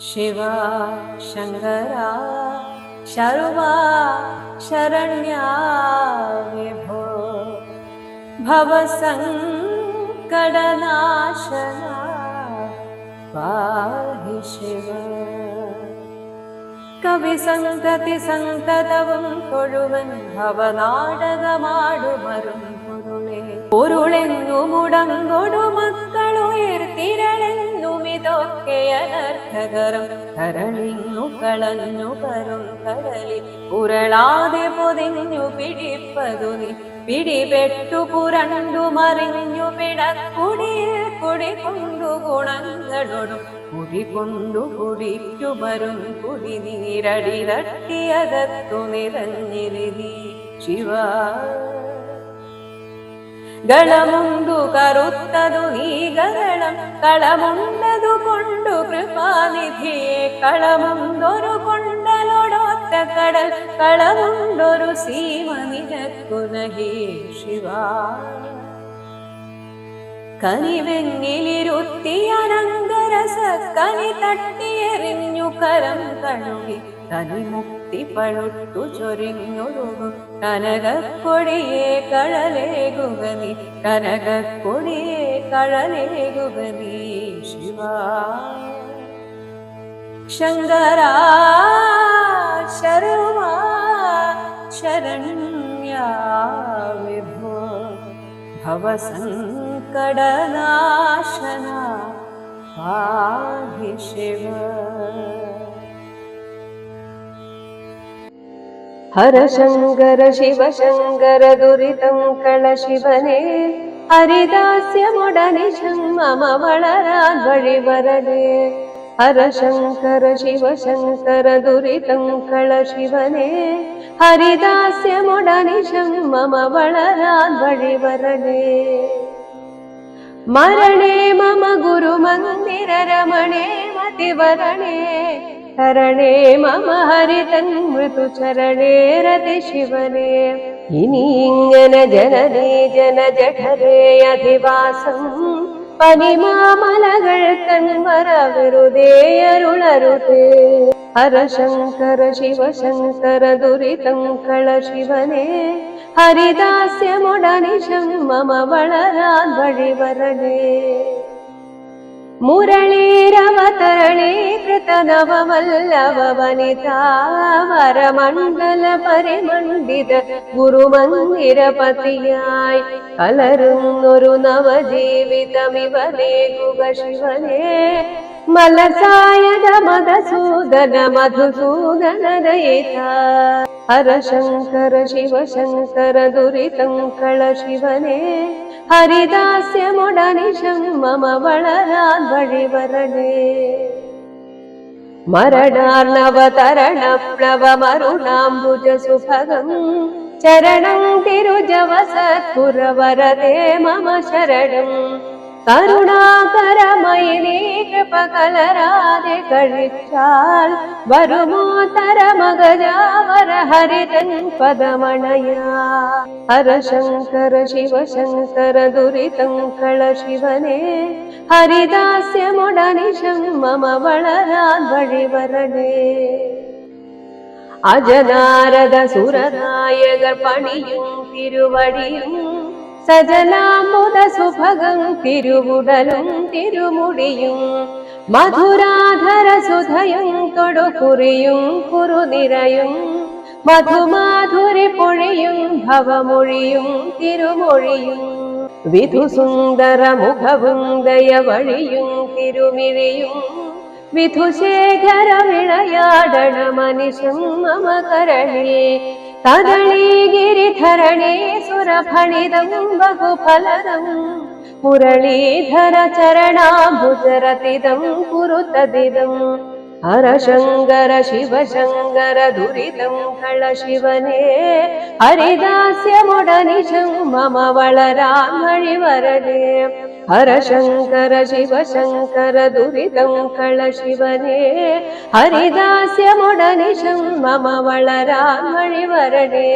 शिवा शङ्करा शर्वा शरण्या विभो भवसङ्कटनाशना पाहि शिव कविसन्तति सन्ततवं തൊഴുവൻ ഭവനാടകമാടുമരും പൊരുളെന്നു മുടങ്ങൊടു മക്കളുയർത്തിരളെന്നുമിതൊക്കെയനർത്ഥകരം കരളിന്നു കളഞ്ഞു കരും കടലി ഉരുളാതെ പൊതിഞ്ഞു പിടിപ്പതു നീ പിടിപെട്ടു പുരണ്ടു മറിഞ്ഞു പിടക്കുടിയിൽ കുടികൊണ്ടു ഗുണങ്ങളോടും കുടികൊണ്ടു കുടിക്കു വരും കുടിനീരടി തട്ടിയകത്തു നിറഞ്ഞിരുതി ശിവ ಗಳಮುಂದು ಕರುತ್ತದು ನೀ ಗರಳಂ ಕಳಮುಂಡದು ಕೊಂಡು ಕೃಪಾನಿಧಿಯೇ ಕಳಮುಂದೊರು ಕೊಂಡಲೊಡೊತ್ತ ಕಡಲ್ ಕಳಮುಂಡೊರು ಸೀಮನಿನಕ್ಕು ನಹಿ ಶಿವ കനിവെങ്ങിലിരുത്തിയനങ്കരസ കനി തട്ടിയെറിഞ്ഞു കരം കഴുകി കനിമുക്തി പഴുത്തു ചൊരിഞ്ഞൊഴുകും കനകക്കൊടിയെ കഴലേകുകനി കനകക്കൊടിയെ കഴലേകുകനി ശിവ ശങ്കരാ ശർവാ ശരണ്യാ വിഭോ ഭവസങ്കടനാശന പാഹി ശിവ ഹര ശങ്കര ശിവ ശങ്കര ദുരിതം കള ശിവനേ ഹരിദാസ്യമൊടനിശം മമ വളരാൻ വഴിവരലേ ഹര ശങ്കര ശിവ ശങ്കര ദുരിതം കള ശിവനേ ഹരിദാസ്യമൊടനിശം മമ വളരാൻ വഴിവരലേ മരണേ മമ ഗുരുമന്ദിര രമണേ മതിവരണേ ഹരണേ മമ ഹരിതൻ മൃദുചരണേ രതി ശിവനേ ഇനി ഇങ്ങനെ ജനനീ ജന ജഠരേ അധിവാസം പനിമാമലകൾ കൺവര വെറുതേ അരുളരുതേ ഹര ശങ്കര ശിവ ശങ്കര ദുരിതം കള ശിവനേ ഹരിദാസ്യമൊടനിശം മമ വളരാൻ വഴിവരണേ മുരളീരവതരണീകൃത നവവല്ലഭ വനിതാവരമണ്ഡല പരിമണ്ഡിത ഗുരുമന്ദിരപതിയായി കലരുന്നൊരു നവജീവിതമിവലേകുക ശിവനേ മലസായത മധുസൂദന മധുസൂദന ദയിത ഹര ശങ്കര ശിവ ശങ്കര ദുരിതം കള ശിവനേ ഹരിദാസ്യമൊടനിശം മമ വളരാൻ വഴിവരണേ മരണാർണവതരണ പ്ലവമരുണാംബുജ സുഭഗം ചരണം തിരുജവസത്പുരവരദേ മമ ശരണം കരുണാകരമയി നീ കൃപ കലരാതെ കഴിച്ചാൽ വരുമോ തരമഗജാവര ഹരിതൻ പദമണയാ ഹര ശങ്കര ശിവ ശങ്കര ദുരിതം കള ശിവനേ ഹരിദാസ്യമൊടനിശം മമ വളരാൻ വഴിവരണേ അജനാരദ സുരനായകർ പണിയും തിരുവടിയും സജലാമുദ സുഭഗം തിരുവുടലും തിരുമുടിയും മധുരാധര സുധയും തൊടുകുറിയും കുറുനിരയും മധുമാധുരി പൊഴിയും ഭവമൊഴിയും തിരുമൊഴിയും വിധുസുന്ദര മുഖവും ദയവഴിയും തിരുമിഴിയും വിധുശേഖര വിളയാടണ മനിശം മമ കരണേ കദളീ ഗിരിധരണേ സുരഫണിതം ബഹുഫലദം മുരളീധര ചരണാംബുജരതിദം കുരുതദിദം ഹര ശങ്കര ശിവ ശങ്കര ദുരിതം കള ശിവനേ ഹരിദാസ്യമൊടനിശം മമ വളരാൻ വഴിവരലേ ഹര ശങ്കര ശിവ ശങ്കര ദുരിതം കള ശിവനേ ഹരിദാസ്യമൊടനിശം മമ വളരാൻ വഴിവരലേ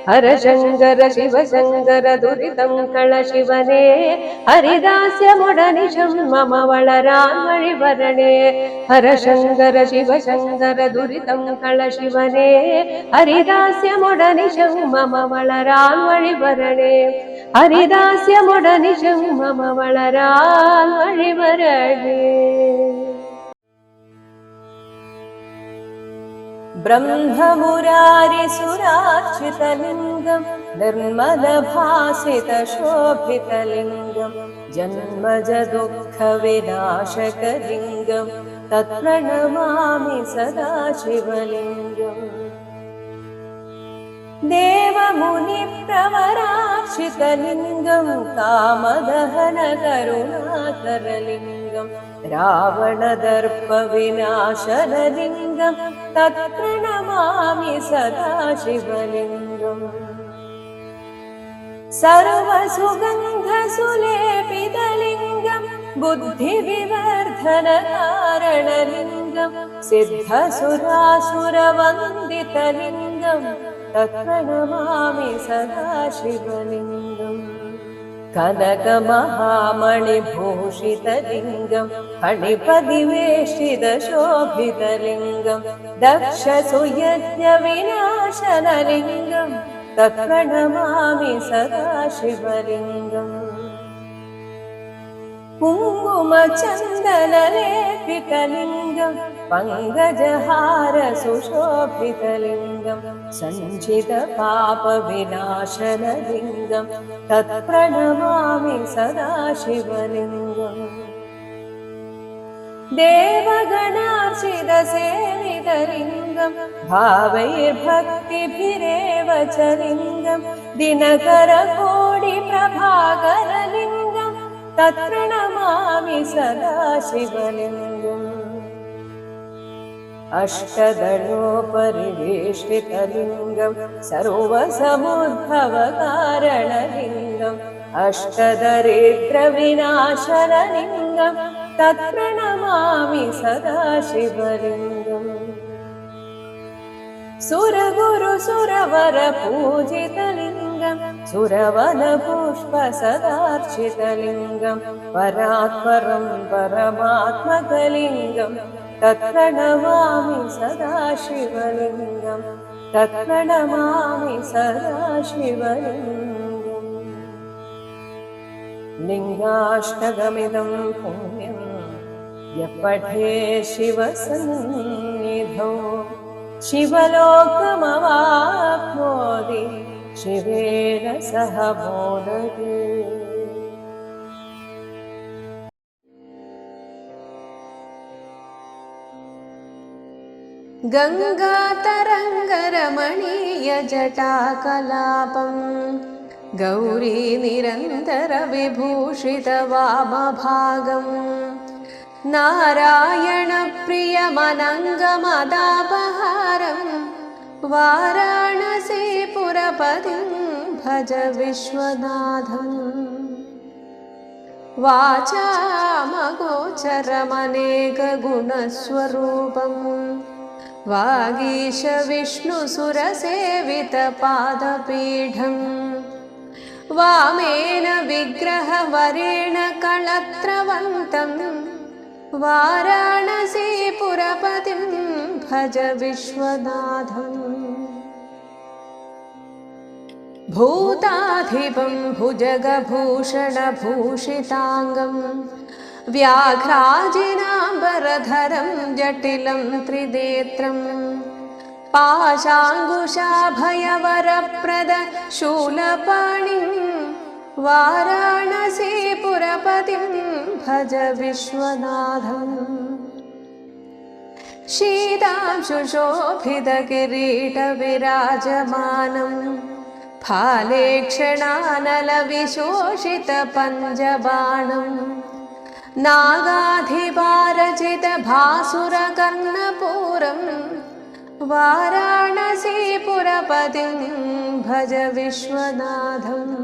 ಹರಶಂಕರ ಶಿವಶಂಕರ ದುರಿತಂ ಕಳ ಶಿವನೇ ಹರಿದಾಸ್ಯ ಮೊಡನಿಶಂ ಮಮ ವಳರಾನ್ಮಣಿವರಣೆ ಹರಶಂಕರ ಶಿವಶಂಕರ ದುರಿತಂ ಕಳ ಶಿವನೇ ಹರಿದಾಸ್ಯ ಮೊಡನಿಶಂ ಮಮ ವಳರಾನ್ಮಣಿವರಣೆ ಹರಿದಾಸ್ಯ ಮೊಡನಿಶಂ ಮಮ ವಳರಾನ್ಮಣಿವರಣೆ ब्रह्ममुरारिसुरार्चितलिङ्गं निर्मलभासितशोभितलिङ्गं जन्मजदुःखविनाशकलिङ्गं तत्प्रणमामि सदा शिवलिङ्गम् देवमुनिप्रवरार्चितलिङ्गं कामदहनकरुणाकरलिङ्गं रावणदर्पविनाशनलिङ्गं तत्प्रणमामि सदा शिवलिङ्गम् सर्वसुगन्धसुलेपितलिङ्गं बुद्धिविवर्धनकारणलिङ्गं सिद्धसुरासुरवन्दितलिङ्गं तत्प्रणमामि सदा शिवलिङ्गम् कनकमहामणिभूषितलिङ्गं फणिपदिवेष्टितशोभितलिङ्गं दक्षसुयज्ञविनाशनलिङ्गं तत्प्रणमामि सदा शिवलिङ्गम् कुङ्कुमचन्दनलेपितलिङ्गं पङ्कजहारसुशोभितलिङ्गं सञ्चितपापविनाशनलिङ्गं तत्प्रणमामि सदा शिवलिङ्गम् देवगणार्चितसेवितलिङ्गं भावैर्भक्तिभिरेव च लिङ्गं दिनकरकोटिप्रभाकरलिङ्गं तत्प्रणमामि सदा शिवलिङ्गम् अष्टदलोपरिवेष्टितलिङ्गं सर्वसमुद्भवकारणलिङ्गम् अष्टदरिद्रविनाशनलिङ्गं तत्प्रणमामि सदा शिवलिङ्गम् सुरगुरुसुरवरपूजितलिङ्गं सुरवनपुष्पसदार्चितलिङ्गं परात्परं परमात्मकलिङ्गं तत्प्रणमामि सदा शिवलिङ्गं तत्प्रणमामि सदा शिवलिङ्गम् लिङ्गाष्टकमिदं पुण्यं यः पठे शिवसन्निधौ शिवलोकमवाप्नोति शिवेन सह मोदते गङ्गातरङ्गरमणीयजटाकलापं गौरी निरन्तरविभूषितवामभागम् नारायणप्रियमनङ्गमदापहारं वाराणसीपुरपतिं भज विश्वनाथम् वाचामगोचरमनेकगुणस्वरूपं वागीशविष्णुसुरसेवितपादपीठम् वामेन विग्रहवरेण कळत्रवन्तं वाराणसीपुरपतिं भज विश्वनाथम् भूताधिपं भुजगभूषणभूषिताङ्गं व्याघ्राजिनाम्बरधरं जटिलं त्रिनेत्रं पाशाङ्कुशाभयवरप्रद शूलपाणिं वाराणसीपुरपतिं भज विश्वनाथम् शीतांशुशोभितकिरीटविराजमानं फालेक्षणानलविशोषितपञ्जबाणं नागाधिपारचितभासुरकर्णपूरं वाराणसीपुरपतिं भज विश्वनाथम्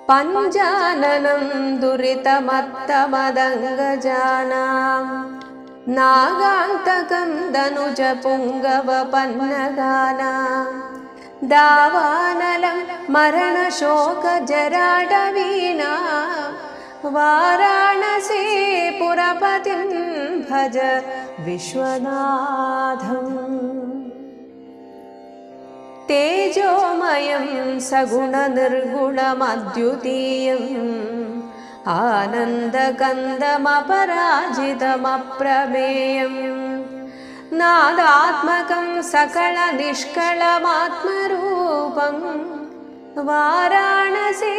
पञ्चाननं दुरितमत्तमदङ्गजानां नागान्तकं दनुजपुङ्गवपन्नगाना दावानलं मरणशोकजराडवीना वाराणसीपुरपतिं भज विश्वनाथम् तेजोमयं सगुणनिर्गुणमद्वितीयम् आनन्दकन्दमपराजितमप्रमेयम् नादात्मकं सकलनिष्कळमात्मरूपं वाराणसीपुरपतिं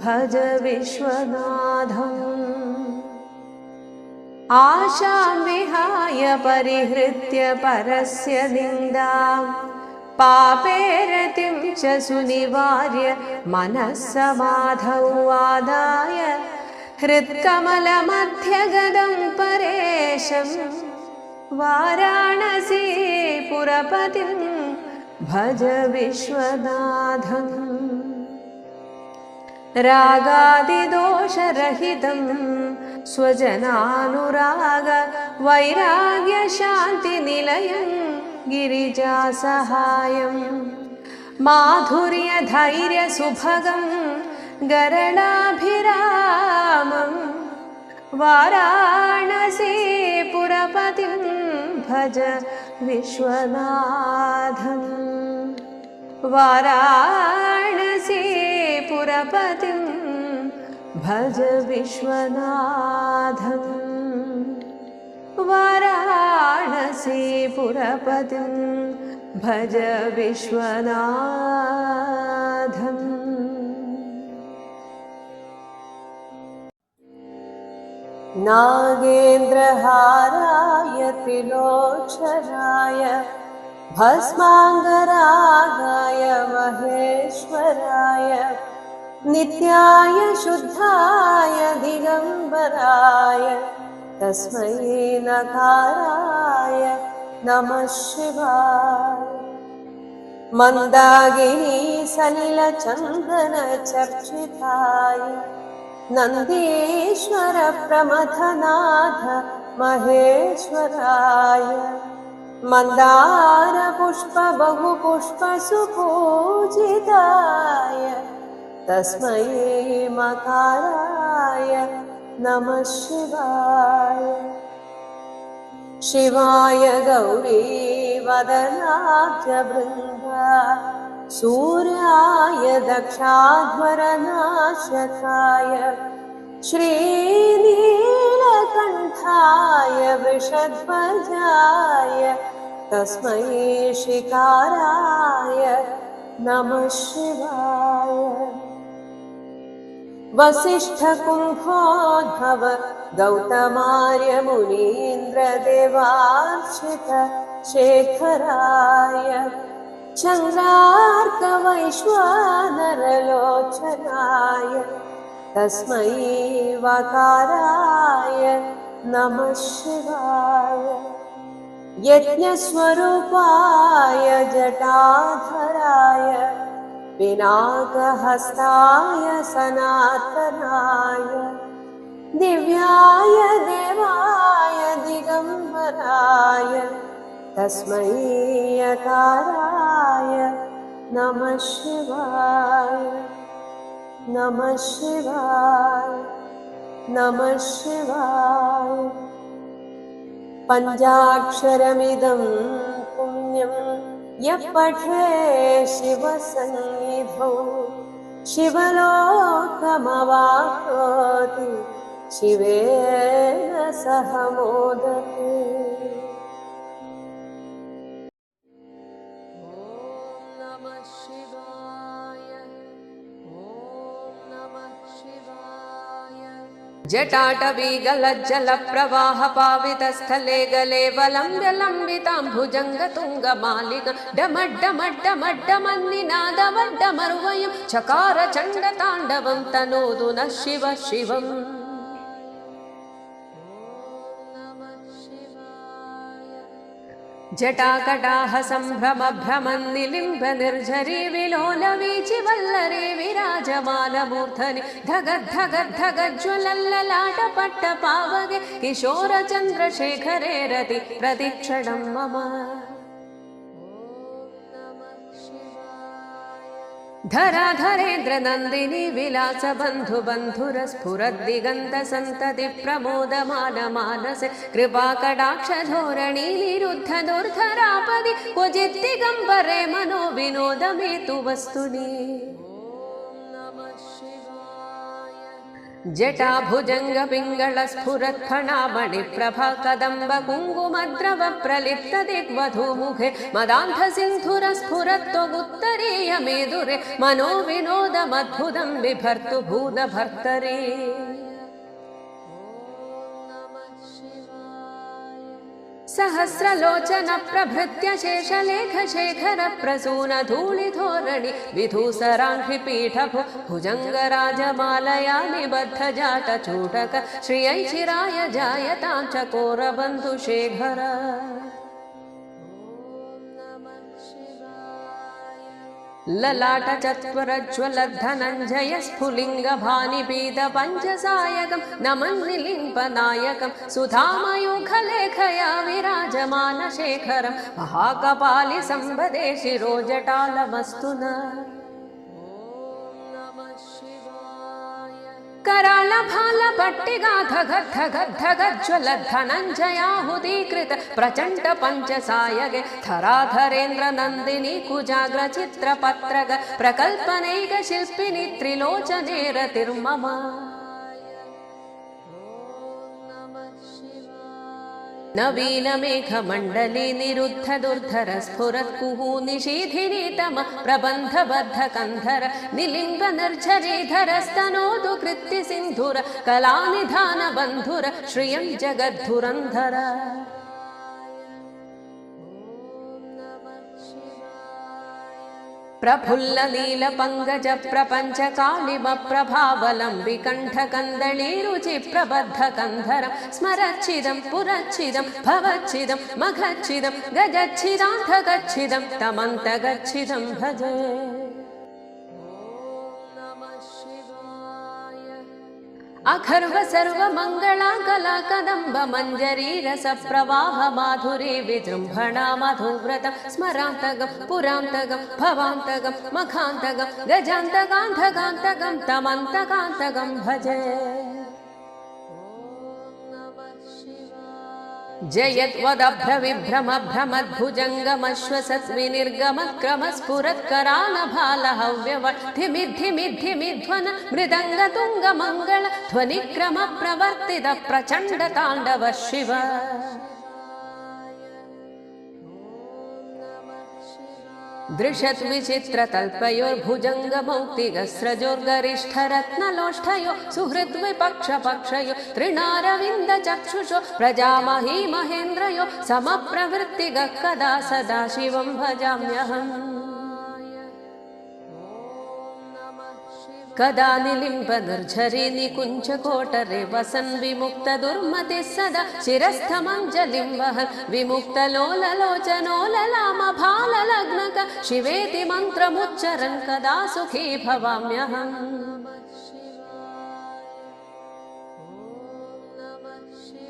भज विश्वनाथम् आशां विहाय परिहृत्य परस्य निन्दां पापेरतिं च सुनिवार्य मनः समाधौ आदाय हृत्कमलमध्यगदं परेशं वाराणसीपुरपतिं भज विश्वनाथम् रागादिदोषरहितं स्वजनानुराग वैराग्यशान्तिनिलयं गिरिजासहायं माधुर्यधैर्यसुभगं गरणाभिरामं वाराणसीपुरपतिं भज विश्वनाथम् वाराणसीपुरपतिं भज विश्वनाथम् वाराणसीपुरपतिं भज विश्वनाथम् नागेन्द्रहाराय त्रिलोचनाय भस्माङ्गरागाय महेश्वराय नित्याय शुद्धाय दिगम्बराय तस्मै नकाराय नमः शिवाय मन्दाकिनी सलिलचन्दनचर्चिताय नन्दीश्वर प्रमथनाथ महेश्वराय मन्दारपुष्प बहुपुष्पसुपूजिताय तस्मै मकाराय नमः शिवाय शिवाय गौरीवदनाब्जवृन्दा सूर्याय दक्षाध्वरनाशकाय श्रीनीलकण्ठाय वृषध्वजाय तस्मै शिकाराय नमः शिवाय वसिष्ठकुम्भोद्भव गौतमार्य मुनीन्द्रदेवार्चित शेखराय चन्द्रार्कवैश्वानरलोचनाय तस्मै वकाराय नमः शिवाय यज्ञस्वरूपाय जटाधराय पिनाकहस्ताय सनातनाय दिव्याय देवाय दिगम्बराय तस्मै यकाराय नमः शिवाय नमः शिवाय नमः शिवाय पञ्चाक्षरमिदं पुण्यं यः पठे शिवसन्निधौ शिवलोकमवाप्नोति शिवेन सह मोदते। जटाटवीगलज्जलप्रवाहपावितस्थले गले वलम्ब्यलम्बिताम्भुजङ्गतुङ्गमालिक डमड्डमड्डमड्डमन्निनादवड्डमरुवयं चकार चण्डताण्डवं तनोतु नः शिवः शिवम्। जटाकटाह सम्भ्रम भ्रमन्निलिम्ब निर्झरी विलोलवीचि वल्लरी विराजमानमूर्धनि धगद्धगद्धगज्ज्वलल्ललाटपट्टपावगे किशोरचन्द्रशेखरे रति प्रतिक्षणं मम धराधरेन्द्र नन्दिनी विलास बन्धु बन्धुरस्फुरद्दिगन्त सन्तति प्रमोदमान मानसे कृपाकटाक्ष धोरणी निरुद्ध दुर्धरापदि क्वचित् दिगम्बरे मनो विनोदमेतु वस्तुनि जटा भुजंग पिंगल स्फुरत् फणामणि प्रभा कदम्ब कुङ्कुमद्रव प्रलिप्त दिग्वधूमुखे मदान्ध सिन्धुर स्फुरत् त्वगुत्तरीय मेदुरे मनो विनोदमद्भुतं बिभर्तु भूतभर्तरे सहस्रलोचन प्रभृत्य शेषलेख शेखर प्रसून धूलिधोरणि विधूसराङ्घ्रिपीठभु भुजङ्गराजमालया निबद्ध जाट चूटक श्रियैचिराय जायतां चकोरबन्धुशेखर ललाट चत्वरज्वलद्धनञ्जय स्फुलिङ्ग भानिपीत पञ्चसायकं नमन्निलिम्पनायकं सुधामयूखलेखया विराजमान शेखरं महाकपालि सम्पदे शिरोजटालमस्तु न कराल भाल पट्टिगाध गद्ध गद्ध गज्ज्वलद्धनञ्जयाहुतीकृत प्रचण्ड पञ्चसायगे धराधरेन्द्र नन्दिनी कुजाग्र चित्रपत्रग प्रकल्पनैक शिल्पिनि त्रिलोचने रतिर्मम नवीन मेघमण्डली निरुद्ध दुर्धर स्फुरत् कुहू निशीथिनी तम प्रबन्धबद्ध कन्धर निलिम्ब निर्झरीधर स्तनोतु कृत्ति सिन्धुर कलानिधान बन्धुर श्रियं जगद्धुरन्धर प्रफुल्ल नील पंकज प्रपंच कालिम प्रभावलंबिकंठ कंदली रुचि प्रबद्ध कंधरं स्मरच्छिदं पुरच्छिदं भवच्छिदं मघच्छिदं गजच्छिदान्धगच्छिदं तमन्तगच्छिदं भजे अखर्व सर्व मंगला कला कदम्ब मंजरी रस प्रवाह माधुरी विजृंभणा मधुव्रतं स्मरान्तगं पुरान्तगं भवान्तगं मखान्तगं गजान्तकान्धकान्तगं तमन्तकान्तगं भजे जयद्वदभ्र विभ्रम भ्रमद्भुजङ्गमश्वसत् विनिर्गमक्रम स्फुरत्करालभालहव्यवद्धिमिद्धिमिद्धिमिध्वन मृदङ्गतुङ्गमङ्गल ध्वनिक्रम प्रवर्तित प्रचण्ड ताण्डव शिव दृशत् विचित्र तल्पयोर्भुजङ्गमौक्तिगस्रजोर्गरिष्ठ रत्नलोष्ठयो सुहृद् विपक्ष पक्षयो तृणारविन्द चक्षुषो प्रजामही महेन्द्रयो समप्रवृत्तिगः कदा सदा शिवं भजाम्यहम् कदा निलिम्ब निर्झरी निकुञ्च कोटरे वसन् विमुक्त दुर्मतिः सदा शिरस्थमञ्जलिं वहन् विमुक्त लोललोचनोललाम भाललग्नक शिवेति मन्त्रमुच्चरन् कदा सुखी भवाम्यहम्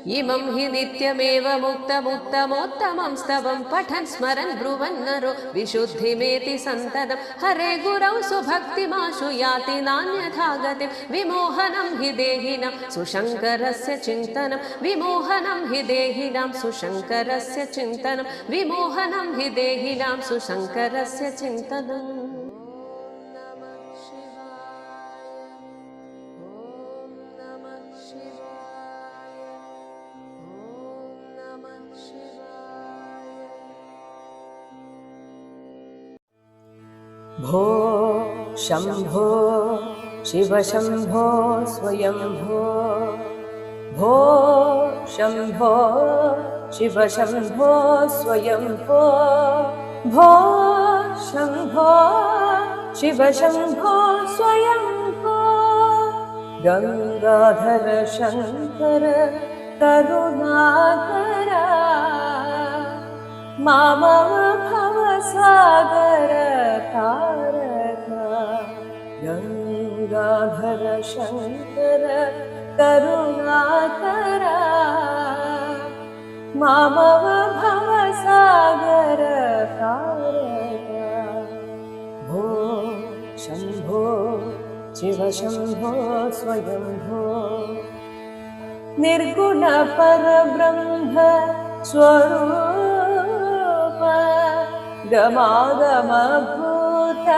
इमं हि नित्यमेव मुक्तमुत्तमोत्तमं स्तवं पठन् स्मरन् ब्रुवन् नरो विशुद्धिमेति सन्ततं हरे गुरौ सुभक्तिमाशु याति नान्यथा गतिं विमोहनं हि देहिनां सुशङ्करस्य चिन्तनं विमोहनं हि देहिनां सुशङ्करस्य चिन्तनं विमोहनं हि देहिनां सुशङ्करस्य चिन्तनम् भो शंभो शिव शंभो स्वयंभो भो शंभो शिव शंभो स्वयंभो भो शंभो शिव शंभो स्वयंभो गंगाधर शंकर करुणाकरा मामव भवसागर तारका गंगाधर शंकर करुणाकरा मामव भवसागर तारका भो शंभो शिव शंभो स्वयंभो निर्गुण परब्रह्म स्वरूप गमागमभूत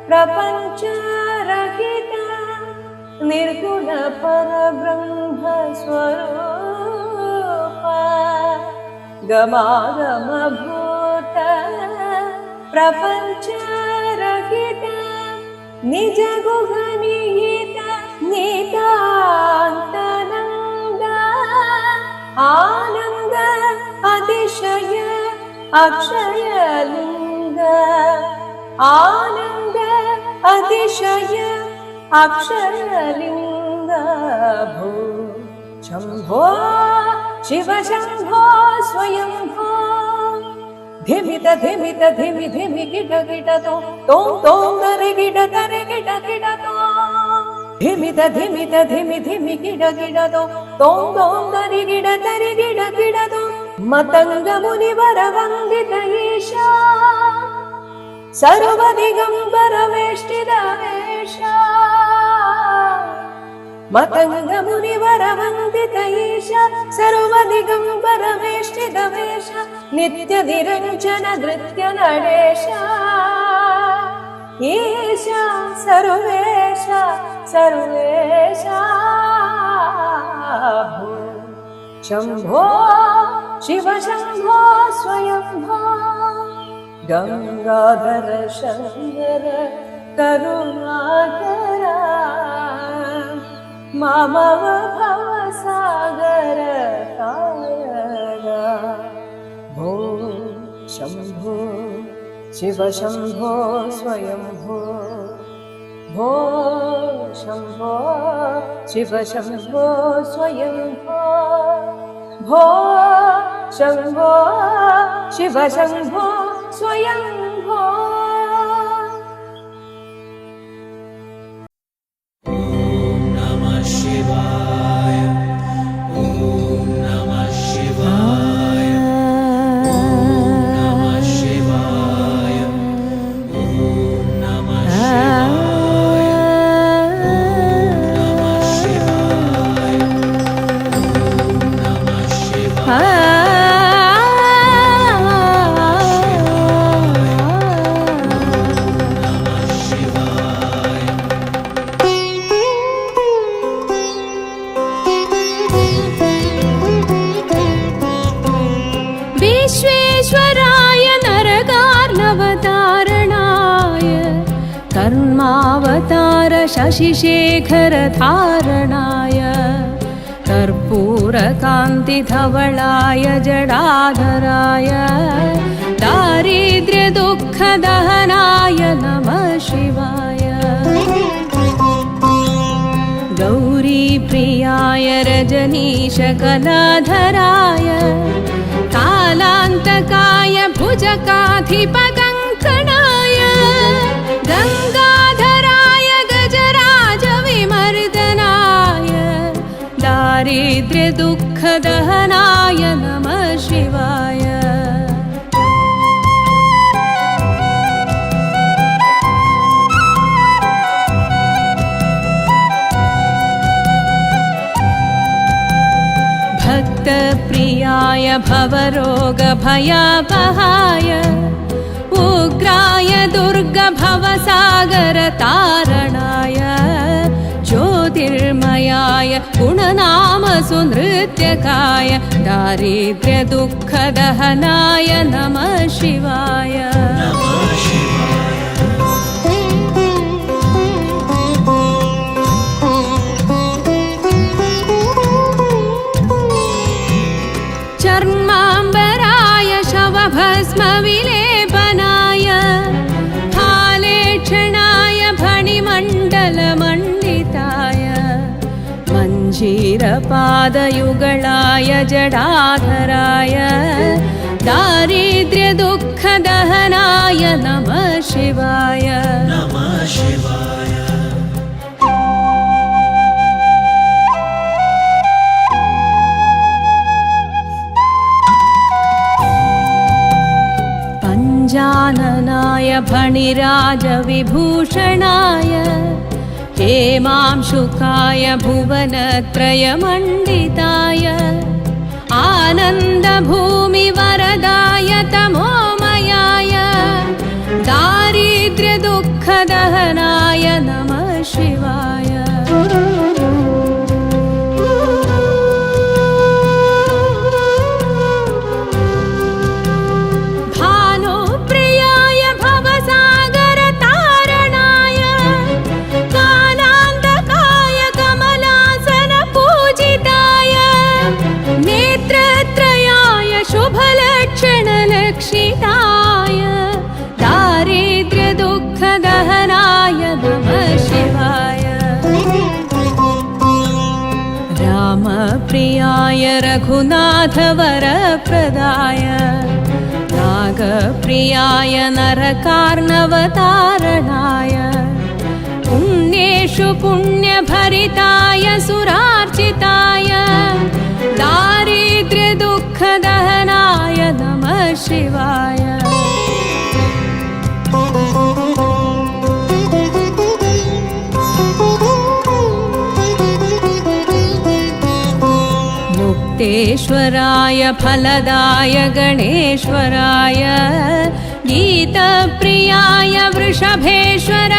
प्रपंच रहित निर्गुण परब्रह्म स्वरूप गमागमभूत प्रपंच रहित निज गुहनिहित नितान्तनन्द आनंद अतिशय अक्षयलिंग आनंद अतिशय अक्षयलिंग भो शंभो शिव शंभो स्वयंभो धिमित धिमित धिमि धिमि गिट गिट तों तरे गिट तो धिमित धिमित धिमि धिमि गिट तों तरि गिट तो मतंग मुनिवर वंदित ईशा सर्व दिगंबर वेष्टित वेशा मतंग मुनिवर वंदित ईशा सर्व दिगंबर वेष्टित वेशा नित्य निरंजन नृत्य नरेशा ईशा सर्वेशा सर्वेशा भो शंभो शिव शंभो स्वयंभो गंगाधर शंकर करुणाकरा मामव भवसागर तारका भो शंभो शिव शंभो स्वयंभो भो शंभो शिव शंभो स्वयंभो भो शंभो शिव शंभो स्वयंभो विश्वेश्वराय नरकार्णवतारणाय कर्मावतार शशिशेखर धारणाय कर्पूरकान्तिधवलाय जडाधराय दारिद्र्य दुःखदहनाय नमः शिवाय गौरी प्रियाय रजनीश कलाधराय कालान्तकाय भुजकाधिपकङ्कणाय गङ्गाधराय गजराज विमर्दनाय दारिद्र्य दुःखदहनाय नमः शिवाय भक्तप्रियाय भवरोगभयापहाय उग्राय दुर्गभवसागर तारणाय ज्योतिर्मयाय गुणनाम सुनृत्यकाय दारिद्र्य दुःखदहनाय नमः शिवाय चर्माम्बराय शवभस्मविलेपनाय हालेक्षणाय फणिमण्डलमण्डिताय मञ्जीरपादयुगलाय जडाधराय दारिद्र्यदुःखदहनाय नमः शिवाय नमः शिवाय पञ्जाननाय फणिराजविभूषणाय हेमांशुकाय भुवनत्रयमण्डिताय आनन्दभूमिवरदाय तमोमयाय दारिद्र्यदुःखदहनाय नमः शिवाय भानुप्रियाय भवसागरतारणाय कालान्तकाय कमलासनपूजिताय नेत्रत्रयाय शुभलक्षणलक्षिताय दारिद्र्यदुःखदहनाय नमः शिवाय रामप्रियाय रघुनाथवरप्रदाय नागप्रियाय नरकार्णवतारणाय पुण्येषु पुण्यभरिताय सुरार्चिताय दारिद्र्यदुःखदहनाय नमः शिवाय मुक्तेश्वराय फलदाय गणेश्वराय गीतप्रियाय वृषभेश्वर